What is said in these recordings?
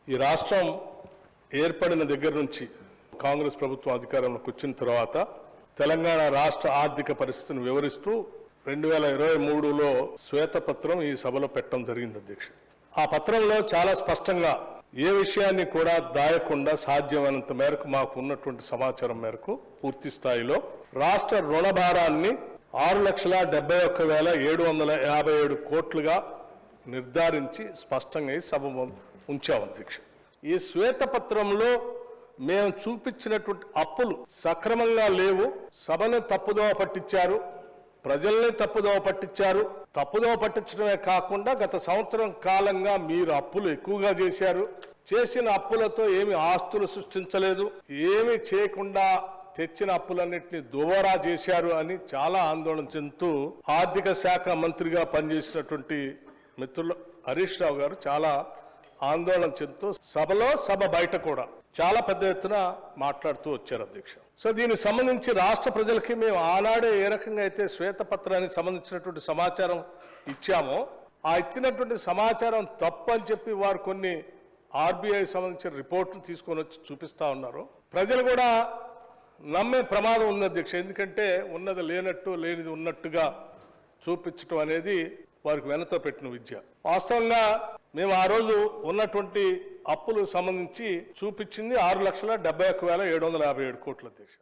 ఈ రాష్ట్రం ఏర్పడిన దగ్గర నుంచి కాంగ్రెస్ ప్రభుత్వం అధికారంలోకి వచ్చిన తర్వాత తెలంగాణ రాష్ట్ర ఆర్థిక పరిస్థితిని వివరిస్తూ 2023లో శ్వేతపత్రం ఈ సభలో పెట్టడం జరిగింది అధ్యక్ష. ఆ పత్రంలో చాలా స్పష్టంగా ఏ విషయాన్ని కూడా దాయకుండా సాధ్యమైనంత మేరకు మాకు ఉన్నటువంటి సమాచారం మేరకు పూర్తి స్థాయిలో రాష్ట్ర రుణ భారాన్ని 6,71,757 కోట్లుగా నిర్ధారించి స్పష్టంగా ఈ సభ ఉంచాం అధ్యక్ష. ఈ శ్వేతపత్రంలో మేము చూపించినటువంటి అప్పులు సక్రమంగా లేవు, సభను తప్పుదోవ పట్టించారు, ప్రజల్ని తప్పుదోవ పట్టించారు. తప్పుదోవ పట్టించడమే కాకుండా గత సంవత్సరం కాలంగా మీరు అప్పులు ఎక్కువగా చేశారు, చేసిన అప్పులతో ఏమి ఆస్తులు సృష్టించలేదు, ఏమి చేయకుండా తెచ్చిన అప్పులన్నింటినీ దుబారా చేశారు అని చాలా ఆందోళన చెందుతూ ఆర్థిక శాఖ మంత్రిగా పనిచేసినటువంటి మిత్రులు హరీష్ రావు గారు చాలా ఆందోళన చెందుతూ సభలో సభ బయట కూడా చాలా పెద్ద ఎత్తున మాట్లాడుతూ వచ్చారు అధ్యక్ష. సో దీనికి సంబంధించి రాష్ట్ర ప్రజలకి మేము ఆనాడే ఏ రకంగా అయితే శ్వేతపత్రానికి సంబంధించినటువంటి సమాచారం ఇచ్చామో ఆ ఇచ్చినటువంటి సమాచారం తప్పు అని చెప్పి వారు కొన్ని ఆర్బీఐ సంబంధించిన రిపోర్టులు తీసుకొని వచ్చి చూపిస్తా ఉన్నారు. ప్రజలు కూడా నమ్మే ప్రమాదం ఉంది అధ్యక్ష. ఎందుకంటే ఉన్నది లేనట్టు లేనిది ఉన్నట్టుగా చూపించడం అనేది వారికి వెనతో పెట్టిన విద్య. వాస్తవంగా మేము ఆ రోజు ఉన్నటువంటి అప్పులు సంబంధించి చూపించింది 6,71,757 కోట్ల అధ్యక్ష.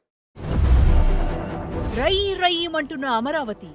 రై రయ్యమంటున్న అమరావతి